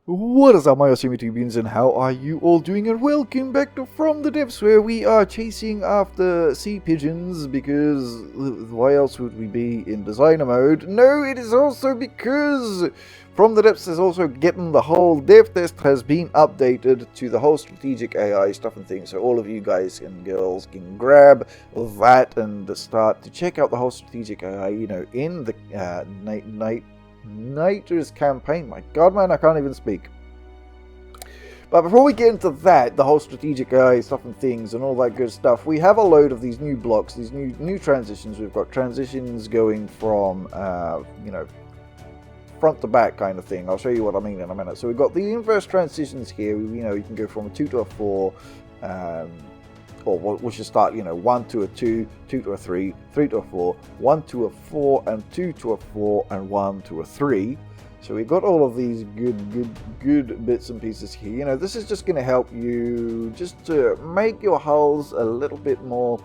What is up, my awesome YouTubians, and how are you all doing? And welcome back to From the Depths, where we are chasing after sea pigeons, because why else would we be in designer mode? No, it is also because From the Depths is also getting the whole Devtest has been updated to the whole strategic AI stuff and things, so all of you guys and girls can grab that and start to check out the whole strategic AI, you know, in the Nighters campaign. My god, man, I can't even speak. But before we get into that, the whole strategic AI stuff and things and all that good stuff, we have a load of these new blocks, these new transitions. We've got transitions going from, you know, front to back kind of thing. I'll show you what I mean in a minute. So we've got the inverse transitions here. You know, you can go from a 2 to a 4, or we should start, you know, 1 to a 2, 2 to a 3, 3 to a 4, 1 to a 4, and 2 to a 4, and 1 to a 3. So we've got all of these good bits and pieces here. You know, this is just going to help you just to make your hulls a little bit more,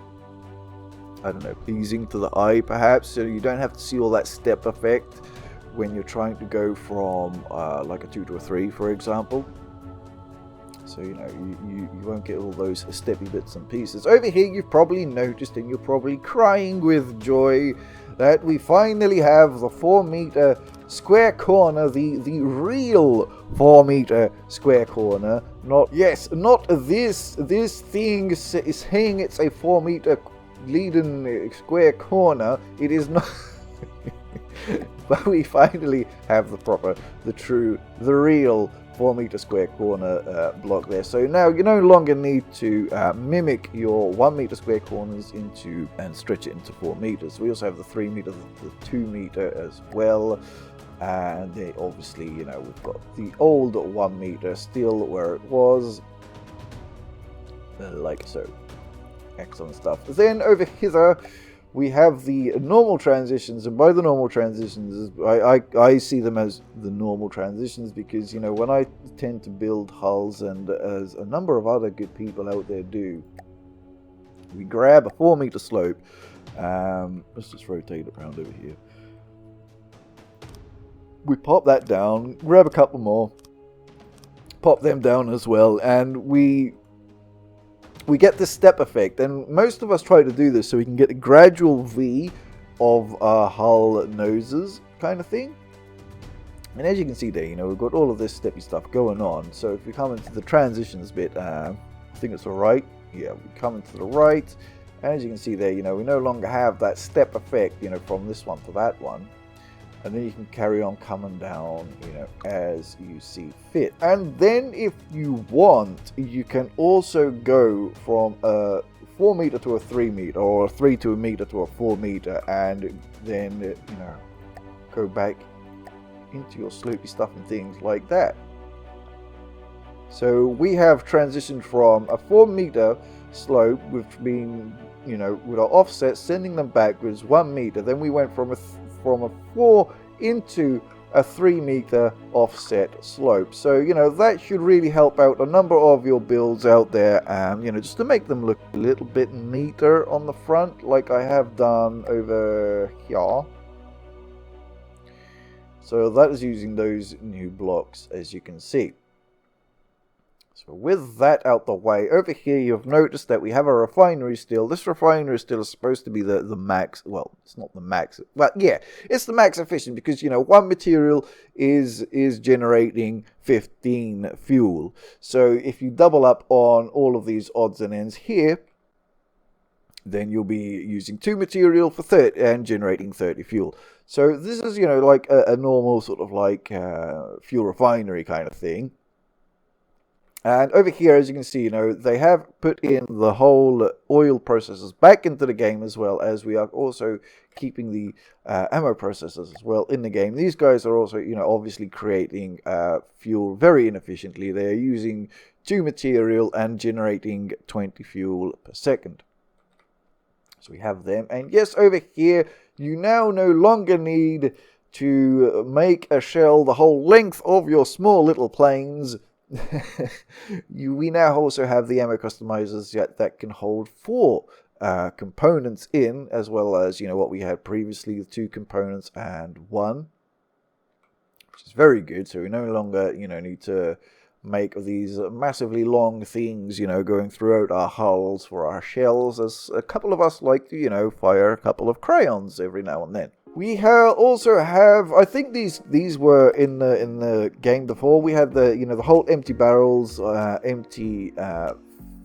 I don't know, pleasing to the eye, perhaps, so you don't have to see all that step effect when you're trying to go from like a 2 to a 3, for example. So, you know, you won't get all those steppy bits and pieces. Over here, you've probably noticed, and you're probably crying with joy, that we finally have the 4-meter square corner, the real 4-meter square corner. Not this thing is saying it's a 4-meter leading square corner. It is not. But we finally have the real 4-meter square corner block there. So now you no longer need to mimic your 1-meter square corners into and stretch it into 4 meters. We also have the 3-meter, the 2-meter as well. And then obviously, you know, we've got the old 1-meter still where it was, like so. Excellent stuff. Then over here we have the normal transitions, and by the normal transitions, I see them as the normal transitions because, you know, when I tend to build hulls, and as a number of other good people out there do, we grab a 4-meter slope. Let's just rotate it around over here. We pop that down, grab a couple more, pop them down as well, and we get this step effect. And most of us try to do this so we can get a gradual V of our hull noses kind of thing. And as you can see there, you know, we've got all of this steppy stuff going on. So if we come into the transitions bit, I think it's all right. Yeah, we come into the right, and as you can see there, you know, we no longer have that step effect, you know, from this one to that one. And then you can carry on coming down, you know, as you see fit. And then if you want, you can also go from a 4-meter to a 3-meter, or a 3 to a meter to a 4-meter, and then, you know, go back into your slopey stuff and things like that. So we have transitioned from a 4-meter slope, which been, you know, with our offset, sending them backwards 1 meter. Then we went from a 4 into a 3-meter offset slope. So, you know, that should really help out a number of your builds out there, you know, just to make them look a little bit neater on the front, like I have done over here. So that is using those new blocks, as you can see. So with that out the way, over here you've noticed that we have a refinery still. This refinery still is supposed to be the max. Well, it's not the max, but yeah, it's the max efficient because, you know, one material is generating 15 fuel. So if you double up on all of these odds and ends here, then you'll be using 2 material for 30 and generating 30 fuel. So this is, you know, like a normal sort of like fuel refinery kind of thing. And over here, as you can see, you know, they have put in the whole oil processors back into the game, as well as we are also keeping the ammo processors as well in the game. These guys are also, you know, obviously creating fuel very inefficiently. They're using 2 material and generating 20 fuel per second. So we have them. And yes, over here, you now no longer need to make a shell the whole length of your small little planes. We now also have the ammo customizers that can hold 4 components in, as well as, you know, what we had previously, the 2 components and 1. which is very good. So we no longer, you know, need to make these massively long things, you know, going throughout our hulls for our shells, as a couple of us like to, you know, fire a couple of crayons every now and then. We also have, I think these were in the game before. We had the, you know, the whole empty barrels, empty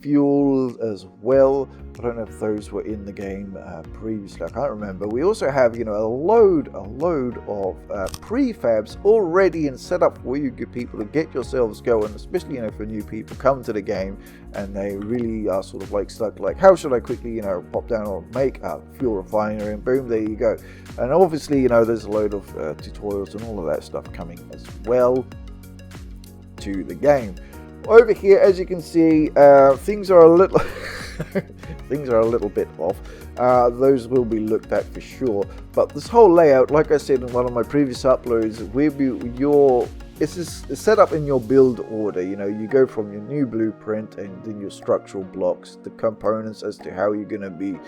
fuel as well. I don't know if those were in the game previously. I can't remember. We also have, you know, a load of prefabs already and set up for you good people to get yourselves going, especially, you know, for new people come to the game and they really are sort of like stuck, like, how should I quickly, you know, pop down or make a fuel refinery, and boom, there you go. And obviously, you know, there's a load of tutorials and all of that stuff coming as well to the game. Over here, as you can see, things are a little things are a little bit off. Those will be looked at for sure. But this whole layout, like I said in one of my previous uploads, it's set up in your build order. You know, you go from your new blueprint and then your structural blocks, the components as to how you're going to be,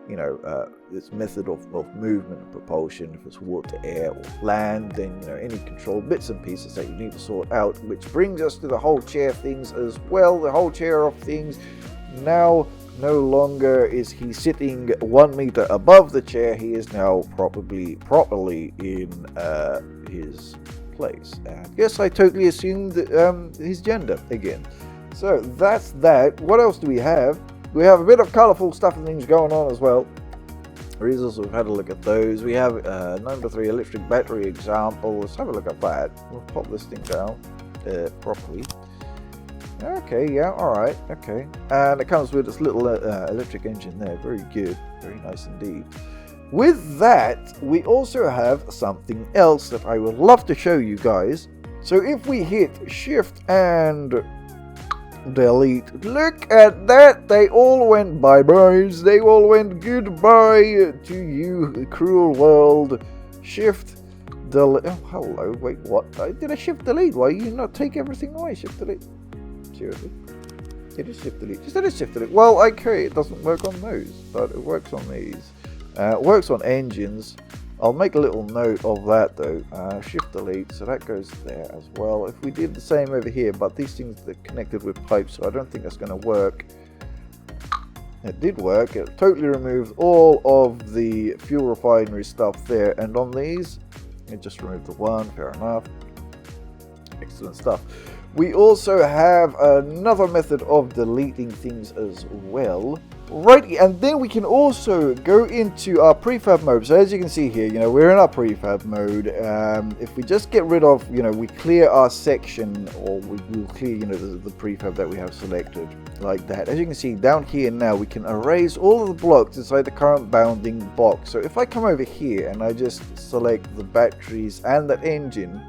you know, this method of movement and propulsion, if it's water, air, or land, then, you know, any control bits and pieces that you need to sort out, which brings us to the whole chair things as well. The whole chair of things, now no longer is he sitting 1 meter above the chair, he is now properly in his place. And yes, I totally assumed his gender again. So that's that. What else do we have? We have a bit of colourful stuff and things going on as well. Reasons we've had a look at those. We have number 3 electric battery example. Let's have a look at that. We'll pop this thing down properly. Okay, yeah, alright, okay. And it comes with this little electric engine there. Very good, very nice indeed. With that, we also have something else that I would love to show you guys. So if we hit Shift and delete, look at that, they all went bye-byes, they all went goodbye to you, cruel world. Shift delete, oh hello, wait, what? Did I shift delete? Why you not take everything away? Shift delete? Seriously? It is shift delete, just it is shift delete. Well, okay, it doesn't work on those, but it works on these. It works on engines. I'll make a little note of that though. Shift delete, so that goes there as well. If we did the same over here, but these things are connected with pipes, so I don't think that's going to work. It did work. It totally removed all of the fuel refinery stuff there, and on these, it just removed the one. Fair enough. Excellent stuff. We also have another method of deleting things as well. Right, and then we can also go into our prefab mode. So as you can see here, you know, we're in our prefab mode. If we just get rid of, you know, we clear our section, or we'll clear, you know, the prefab that we have selected, like that. As you can see down here now, we can erase all of the blocks inside the current bounding box. So if I come over here and I just select the batteries and that engine,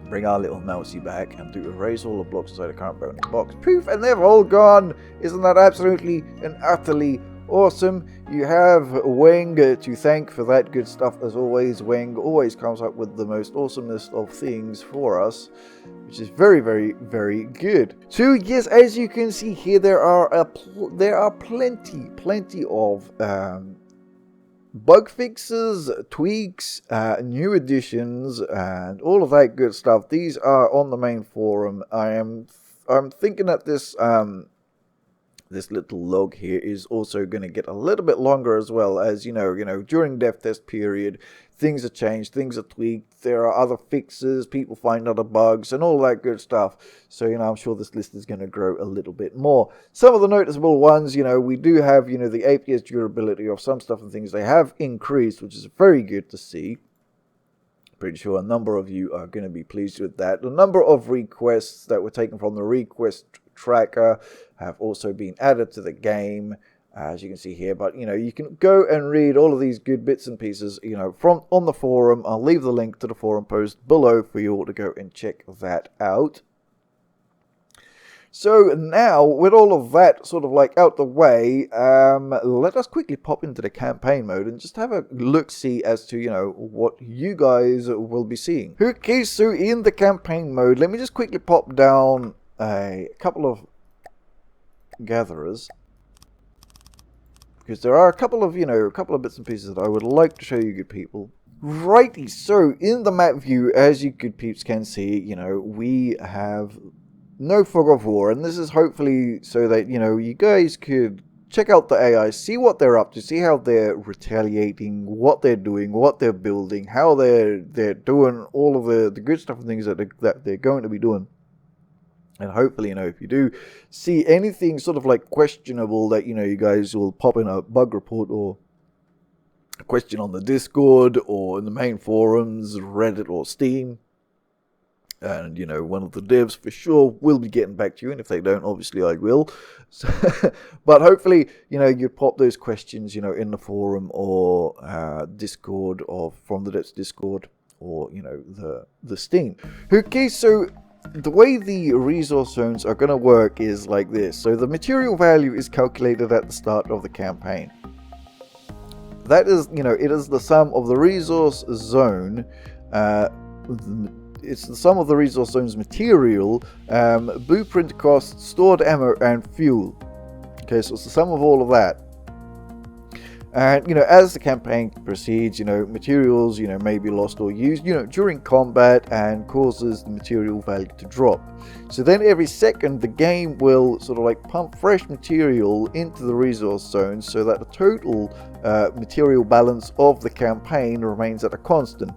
bring our little mousey back and do erase all the blocks inside the current bounding box. Poof, and they're all gone. Isn't that absolutely and utterly awesome? You have Weng to thank for that good stuff as always. Weng always comes up with the most awesomest of things for us, which is very, very, very good. So yes, as you can see here, there are plenty of bug fixes, tweaks, new additions, and all of that good stuff. These are on the main forum. I'm thinking that this this little log here is also going to get a little bit longer as well, as you know during Devtest period, things are changed, things are tweaked, there are other fixes, people find other bugs and all that good stuff. So, you know, I'm sure this list is going to grow a little bit more. Some of the noticeable ones, you know, we do have, you know, the APS durability of some stuff and things, they have increased, which is very good to see. Pretty sure a number of you are going to be pleased with that. The number of requests that were taken from the request tracker have also been added to the game, as you can see here. But, you know, you can go and read all of these good bits and pieces, you know, from on the forum. I'll leave the link to the forum post below for you all to go and check that out. So now, with all of that sort of like out the way, let us quickly pop into the campaign mode and just have a look-see as to, you know, what you guys will be seeing. Okay, so in the campaign mode, let me just quickly pop down a couple of gatherers, because there are a couple of, you know, a couple of bits and pieces that I would like to show you good people. Righty, so in the map view, as you good peeps can see, you know, we have no fog of war, and this is hopefully so that, you know, you guys could check out the AI, see what they're up to, see how they're retaliating, what they're doing, what they're building, how they're doing all of the good stuff and things that they're going to be doing. And hopefully, you know, if you do see anything sort of like questionable, that, you know, you guys will pop in a bug report or a question on the Discord or in the main forums, Reddit or Steam. And, you know, one of the devs for sure will be getting back to you. And if they don't, obviously I will. So, but hopefully, you know, you pop those questions, you know, in the forum or Discord, or from the Devtest Discord, or, you know, the Steam. Okay, so the way the resource zones are going to work is like this. So the material value is calculated at the start of the campaign. That is, you know, it is the sum of the resource zone. It's the sum of the resource zone's material, blueprint costs, stored ammo, and fuel. Okay, so it's the sum of all of that. And, you know, as the campaign proceeds, you know, materials, you know, may be lost or used, you know, during combat, and causes the material value to drop. So then every second, the game will sort of like pump fresh material into the resource zone so that the total material balance of the campaign remains at a constant.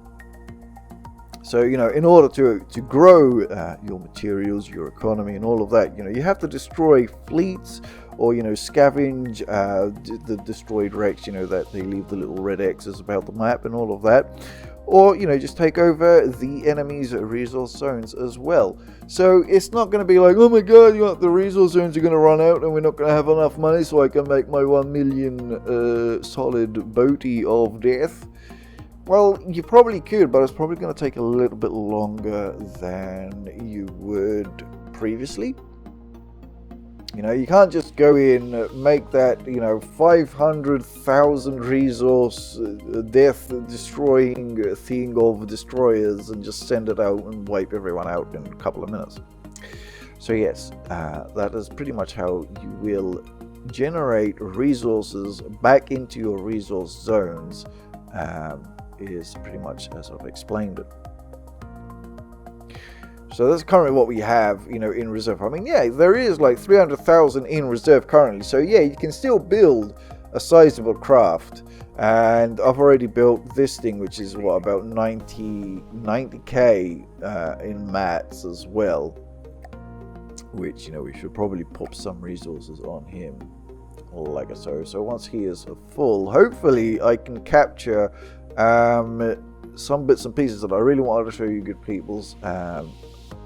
So, you know, in order to grow your materials, your economy, and all of that, you know, you have to destroy fleets, or, you know, scavenge the destroyed wrecks, you know, that they leave the little red X's about the map and all of that. Or, you know, just take over the enemy's resource zones as well. So it's not going to be like, oh my god, you know, the resource zones are going to run out and we're not going to have enough money so I can make my 1 million solid boaty of death. Well, you probably could, but it's probably going to take a little bit longer than you would previously. You know, you can't just go in, make that, you know, 500,000 resource death-destroying thing of destroyers and just send it out and wipe everyone out in a couple of minutes. So yes, that is pretty much how you will generate resources back into your resource zones, is pretty much as I've explained it. So that's currently what we have, you know, in reserve. I mean, yeah, there is like 300,000 in reserve currently. So yeah, you can still build a sizable craft. And I've already built this thing, which is what, about 90k in mats as well. Which, you know, we should probably pop some resources on him, like so. So once he is full, hopefully I can capture some bits and pieces that I really wanted to show you good peoples,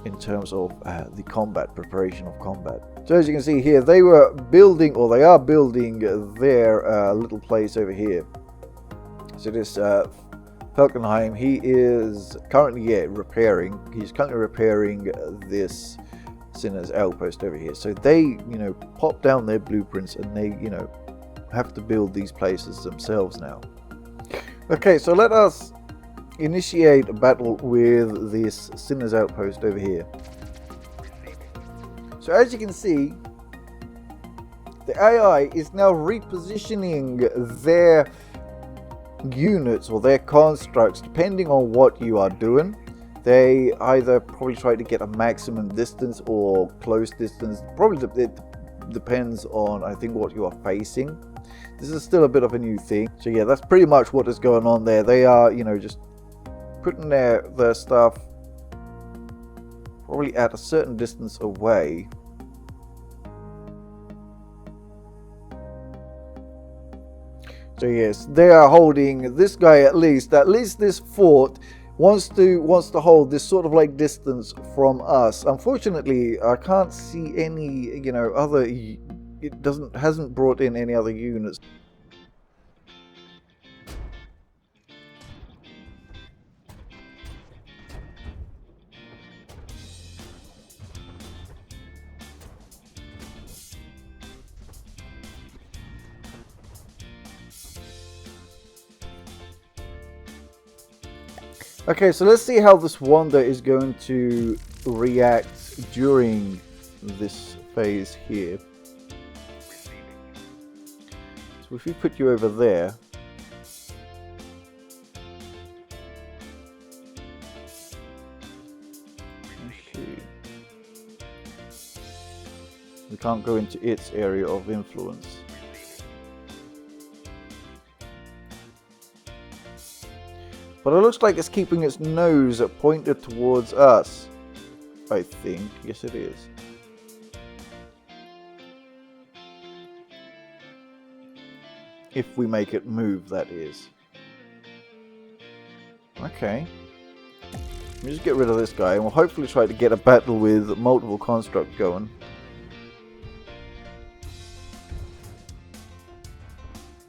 in terms of the combat, preparation of combat. So as you can see here, they were building, or they are building their little place over here. So this Falkenheim, he is currently repairing. He's currently repairing this Sinner's outpost over here. So they, you know, pop down their blueprints and they, you know, have to build these places themselves now. Okay, so let us initiate a battle with this Sinner's outpost over here. So as you can see, the AI is now repositioning their units or their constructs depending on what you are doing. They either probably try to get a maximum distance or close distance. Probably it depends on, I think, what you are facing. This is still a bit of a new thing. So yeah, that's pretty much what is going on there. They are, you know, just putting their stuff probably at a certain distance away. So yes, they are holding this guy at least this fort wants to hold this sort of like distance from us. Unfortunately, I can't see any, you know, other, it hasn't brought in any other units. Okay, so let's see how this wonder is going to react during this phase here. So if we put you over there, We can't go into its area of influence. But it looks like it's keeping its nose pointed towards us. I think. Yes, it is. If we make it move, that is. Okay. Let me just get rid of this guy, and we'll hopefully try to get a battle with multiple constructs going.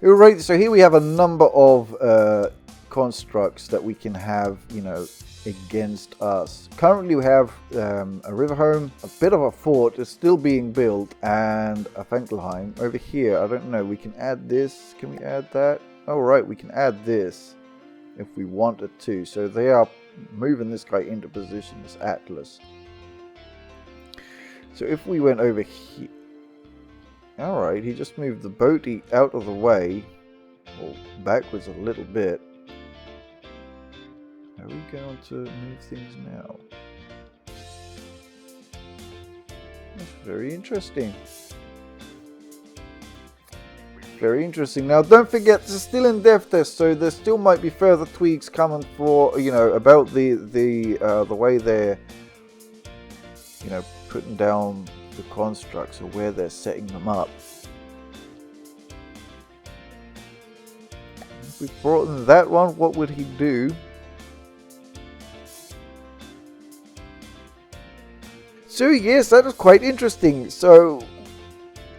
Alright, so here we have a number of constructs that we can have, you know, against us. Currently we have a river home, a bit of a fort is still being built, and a Funkelheim. Over here, I don't know, we can add this. Can we add that? Oh right, we can add this if we wanted to. So they are moving this guy into position, this Atlas. So if we went over here, alright, he just moved the boat out of the way, or backwards a little bit. Are we going to move things now? That's very interesting. Very interesting. Now, don't forget, this is still in Devtest, so there still might be further tweaks coming for, you know, about the way they're, you know, putting down the constructs or where they're setting them up. If we brought in that one, what would he do? So yes, that is quite interesting. So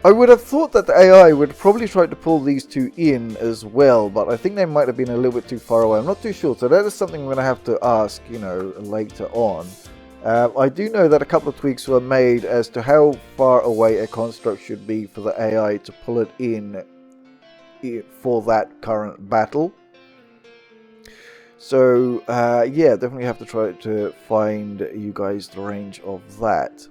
I would have thought that the AI would probably try to pull these two in as well, but I think they might have been a little bit too far away. I'm not too sure, so that is something we're going to have to ask, you know, later on. I do know that a couple of tweaks were made as to how far away a construct should be for the AI to pull it in for that current battle. So, yeah, definitely have to try to find you guys the range of that.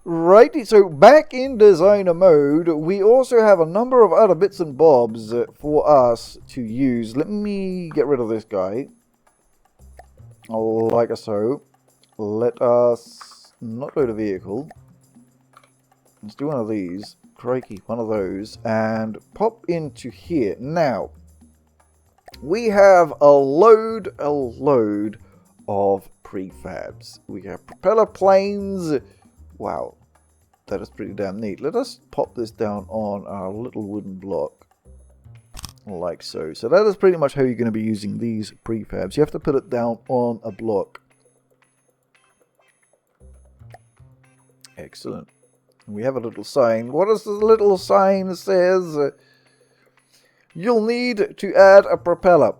Righty, so back in designer mode, we also have a number of other bits and bobs for us to use. Let me get rid of this guy. Like so. Let us not load a vehicle. Let's do one of these. Crikey, one of those. And pop into here. Now, we have a load of prefabs. We have propeller planes. Wow, that is pretty damn neat. Let us pop this down on our little wooden block, like so. So that is pretty much how you're going to be using these prefabs. You have to put it down on a block. Excellent. We have a little sign. What does the little sign says? You'll need to add a propeller.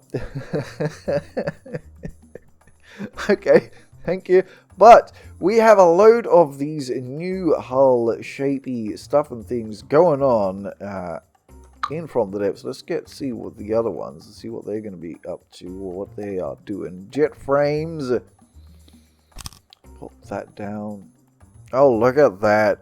Okay, thank you. But we have a load of these new hull shapey stuff and things going on in from the depths. Let's see what the other ones, see what they're going to be up to or what they are doing. Jet frames. Pop that down. Oh, look at that.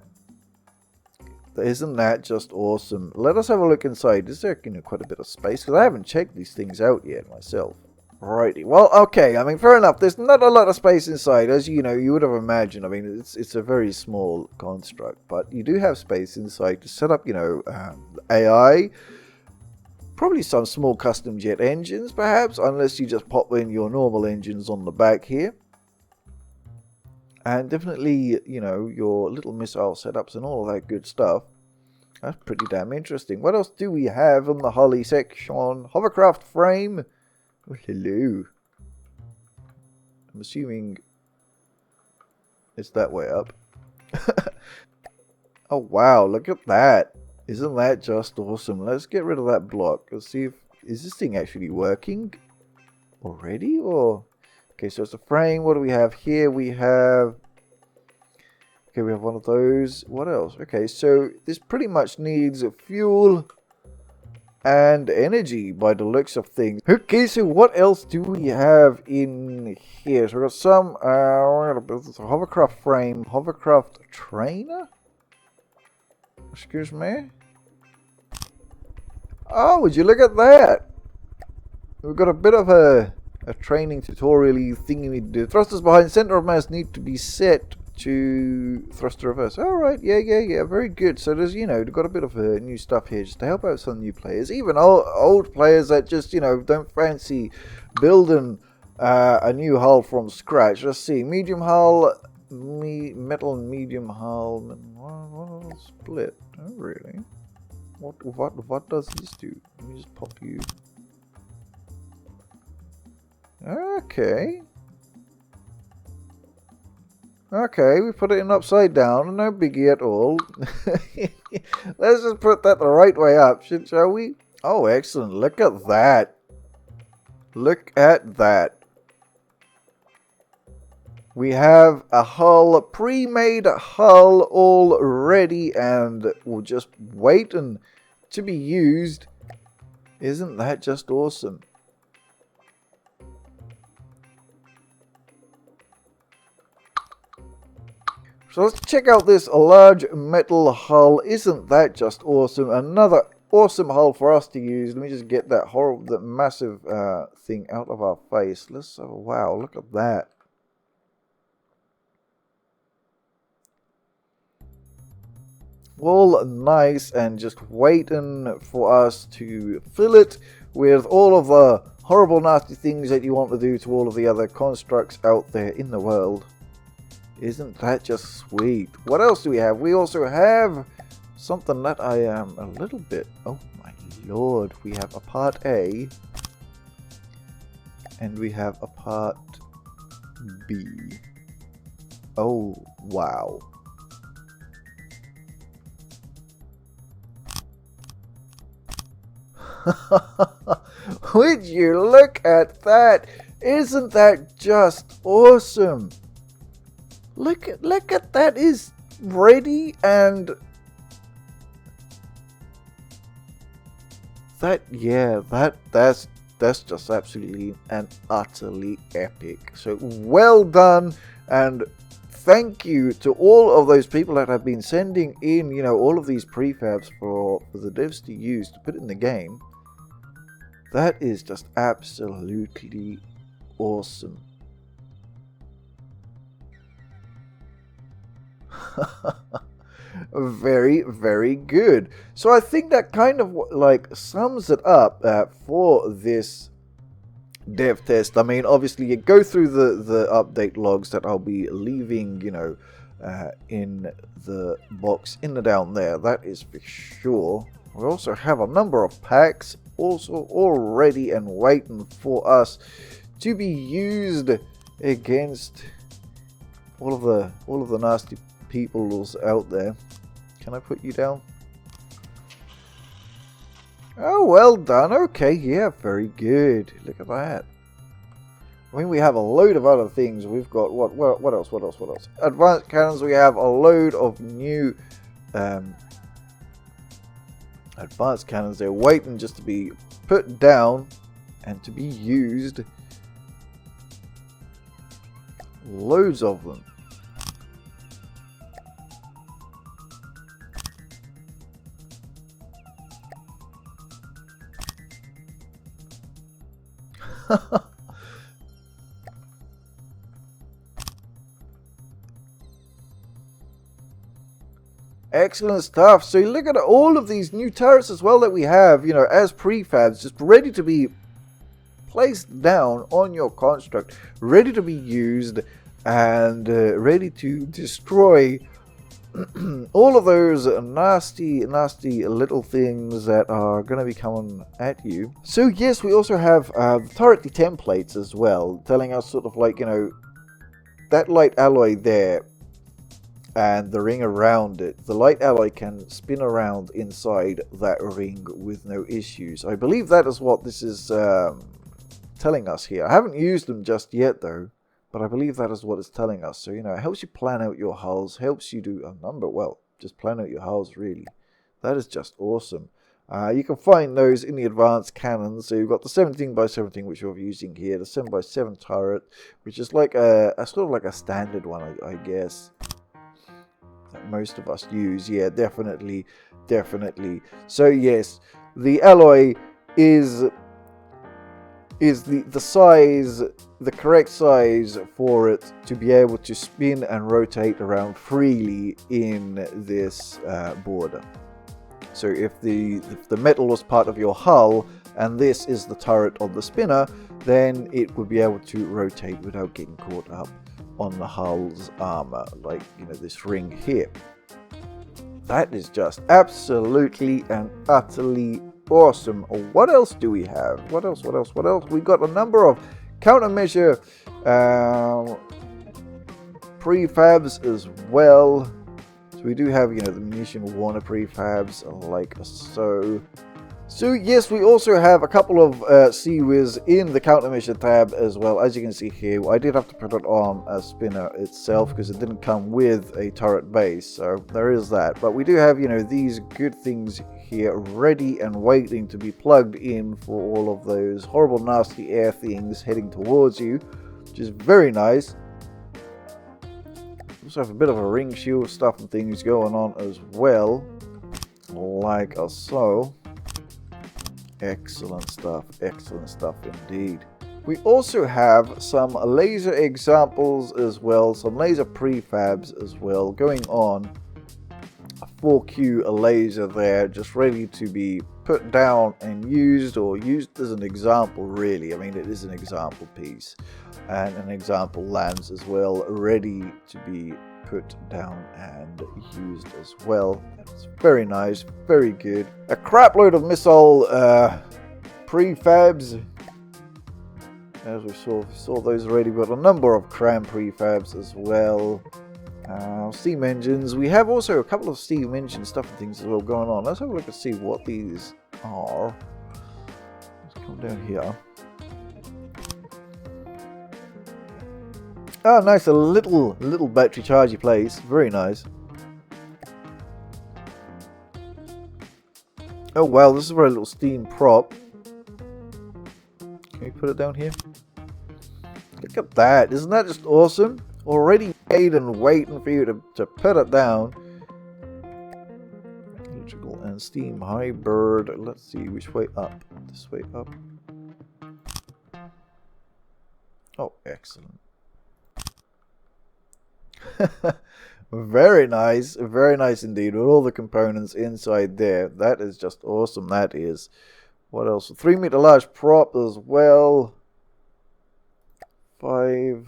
Isn't that just awesome? Let us have a look inside. Is there, you know, quite a bit of space? Because I haven't checked these things out yet myself. Righty. Well, okay. I mean, fair enough. There's not a lot of space inside, as you know, you would have imagined. I mean, it's a very small construct, but you do have space inside to set up, you know, AI. Probably some small custom jet engines, perhaps, unless you just pop in your normal engines on the back here. And definitely, you know, your little missile setups and all of that good stuff. That's pretty damn interesting. What else do we have in the Holly section? Hovercraft frame. Oh, hello. I'm assuming it's that way up. Oh, wow. Look at that. Isn't that just awesome? Let's get rid of that block. Let's see if... Is this thing actually working already? Or... Okay, so it's a frame. What do we have here? We have... Okay, we have one of those. What else? Okay, so this pretty much needs fuel and energy by the looks of things. Okay, so what else do we have in here? So we've got some hovercraft frame, hovercraft trainer? Excuse me? Oh, would you look at that? We've got a bit of a training tutorial-y thingy we do. Thrusters behind center of mass need to be set to thruster reverse. Alright, yeah, very good. So there's, we've got a bit of new stuff here just to help out some new players. Even old players that just, don't fancy building a new hull from scratch. Let's see, medium hull, metal and medium hull, split. Oh, really? What does this do? Let me just pop you. Okay. Okay, we put it in upside down, no biggie at all. Let's just put that the right way up, shall we? Oh, excellent. Look at that. Look at that. We have a hull, pre-made hull all ready, and we're just waiting to be used. Isn't that just awesome? So let's check out this large metal hull. Isn't that just awesome? Another awesome hull for us to use. Let me just get that massive thing out of our face. Wow, look at that. All nice and just waiting for us to fill it with all of the horrible, nasty things that you want to do to all of the other constructs out there in the world. Isn't that just sweet? What else do we have? We also have something that I am a little bit... Oh my lord. We have a part A. And we have a part B. Oh, wow. Would you look at that? Isn't that just awesome? Look at that is ready, and that's just absolutely and utterly epic. So well done, and thank you to all of those people that have been sending in, all of these prefabs for the devs to use to put in the game. That is just absolutely awesome. Very, very good. So I think that kind of sums it up for this dev test. I mean, obviously you go through the update logs that I'll be leaving, in the box down there. That is for sure. We also have a number of packs also already and waiting for us to be used against all of the nasty peoples out there. Can I put you down? Oh, well done. Okay, yeah, very good. Look at that. I mean, we have a load of other things. We've got what else? Advanced cannons. We have a load of new advanced cannons. They're waiting just to be put down and to be used. Loads of them. Excellent stuff. So you look at all of these new turrets as well that we have, as prefabs, just ready to be placed down on your construct, ready to be used, and ready to destroy all of those nasty little things that are going to be coming at you. So yes, we also have turret templates as well, telling us sort of that light alloy there and the ring around it. The light alloy can spin around inside that ring with no issues. I believe that is what this is telling us here. I haven't used them just yet though, But I believe that is what it's telling us. So, you know, it helps you plan out your hulls, helps you do a number, well, just plan out your hulls, really. That is just awesome. You can find those in the advanced cannons. So you've got the 17x17, which we're using here, the 7x7 turret, which is like a sort of like a standard one, I guess, that most of us use. Yeah, definitely. So yes, the alloy is the size, the correct size for it to be able to spin and rotate around freely in this border. So if the metal was part of your hull and this is the turret of the spinner, then it would be able to rotate without getting caught up on the hull's armor, like, you know, this ring here. That is just absolutely and utterly awesome. What else do we have? What else? We got a number of countermeasure prefabs as well. So we do have, you know, the munition warner prefabs like so. So yes, we also have a couple of CWIS in the countermeasure tab as well. As you can see here, I did have to put it on a spinner itself because it didn't come with a turret base. So there is that. But we do have, you know, these good things here ready and waiting to be plugged in for all of those horrible, nasty air things heading towards you, which is very nice. Also have a bit of a ring shield stuff and things going on as well, like so. Excellent stuff indeed. We also have some laser examples as well, some laser prefabs as well going on. A 4Q laser there, just ready to be put down and used, or used as an example, really. I mean, it is an example piece, and an example lens as well, ready to be put down and used as well. It's very nice, very good. A crap load of missile prefabs, as we saw those already. We've got a number of cram prefabs as well. Steam engines. We have also a couple of steam engine stuff and things as well going on. Let's have a look and see what these are. Let's come down here. Oh, nice, a little battery chargy place. Very nice. Oh wow, this is a very little steam prop. Can we put it down here? Look at that. Isn't that just awesome? Already made and waiting for you to put it down. Electrical and steam hybrid. Let's see which way up. This way up. Oh, excellent. Very nice indeed, with all the components inside there. That is just awesome. That is. What else? 3 meter large prop as well. 5.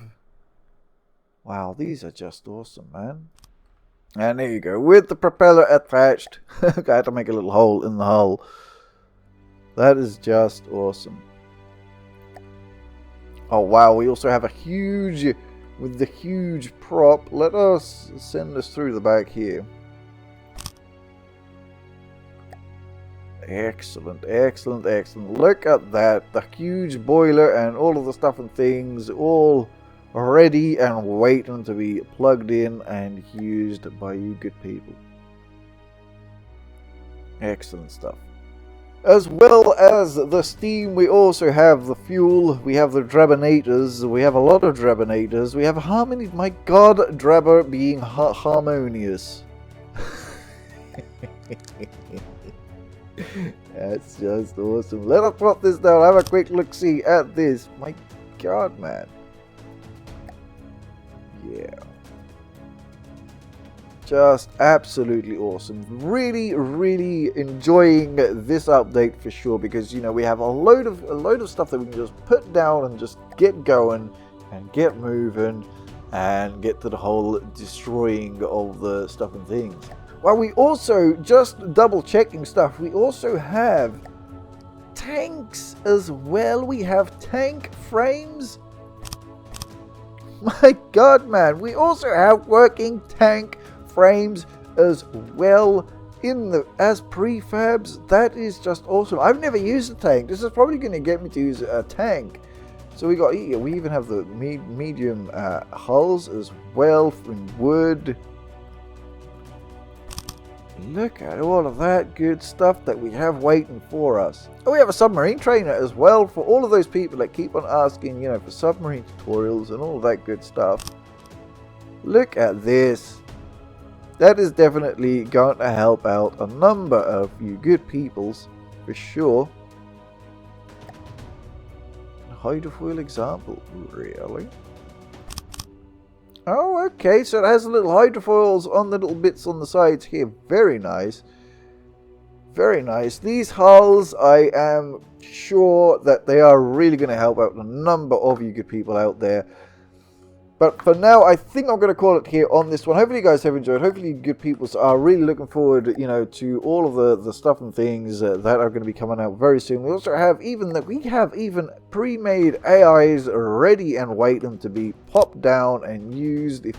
Wow, these are just awesome, man. And there you go, with the propeller attached. I had to make a little hole in the hull. That is just awesome. Oh wow, we also have a huge, with the huge prop. Let us send this through the back here. Excellent. Look at that. The huge boiler and all of the stuff and things all ready and waiting to be plugged in and used by you good people. Excellent stuff. As well as the steam, we also have the fuel. We have the Drabinators. We have a lot of Drabinators. We have harmony. My god, Drabber being harmonious. That's just awesome. Let us drop this down. Have a quick look-see at this. My god, man. Yeah. Just absolutely awesome. Really enjoying this update for sure, because you know we have a load of stuff that we can just put down and just get going and get moving and get to the whole destroying of the stuff and things. Well, we also, just double checking stuff, we also have tanks as well. We have tank frames. My god, man. We also have working tank frames as well as prefabs. That is just awesome. I've never used a tank. This is probably going to get me to use a tank. So we got here, we even have the medium hulls as well in wood. Look at all of that good stuff that we have waiting for us. Oh, we have a submarine trainer as well for all of those people that keep on asking, you know, for submarine tutorials and all of that good stuff. Look at this. That is definitely going to help out a number of you good peoples, for sure. Hydrofoil example, really? Oh, okay, so it has little hydrofoils on the little bits on the sides here. Very nice. Very nice. These hulls, I am sure that they are really going to help out a number of you good people out there. But for now, I think I'm going to call it here on this one. Hopefully you guys have enjoyed. Hopefully you good people are really looking forward, you know, to all of the stuff and things that are going to be coming out very soon. We also have even pre-made AIs ready and waiting to be popped down and used if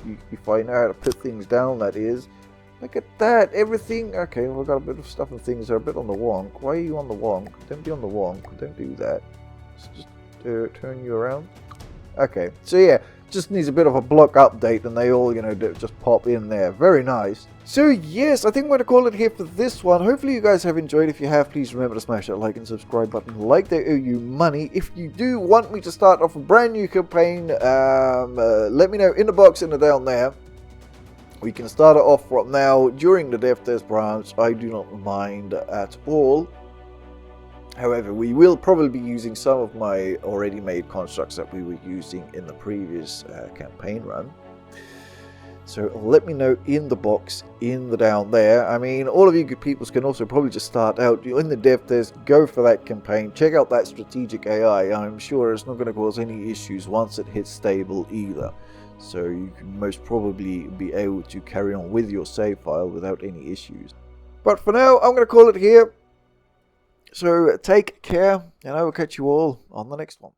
I know how to put things down, that is. Look at that, everything. Okay, we've got a bit of stuff and things that are a bit on the wonk. Why are you on the wonk? Don't be on the wonk. Don't do that. Just turn you around. Okay, so yeah. Just needs a bit of a block update and they all, you know, just pop in there. Very nice. So yes, I think I'm going to call it here for this one. Hopefully you guys have enjoyed. If you have, please remember to smash that like and subscribe button. Like they owe you money. If you do want me to start off a brand new campaign, let me know in the box and down there. We can start it off from now during the Devtest branch. I do not mind at all. However, we will probably be using some of my already made constructs that we were using in the previous campaign run. So let me know in the box, down there. I mean, all of you good peoples can also probably just start out in the Devtest, go for that campaign, check out that strategic AI. I'm sure it's not going to cause any issues once it hits stable either. So you can most probably be able to carry on with your save file without any issues. But for now, I'm going to call it here. So take care, and I will catch you all on the next one.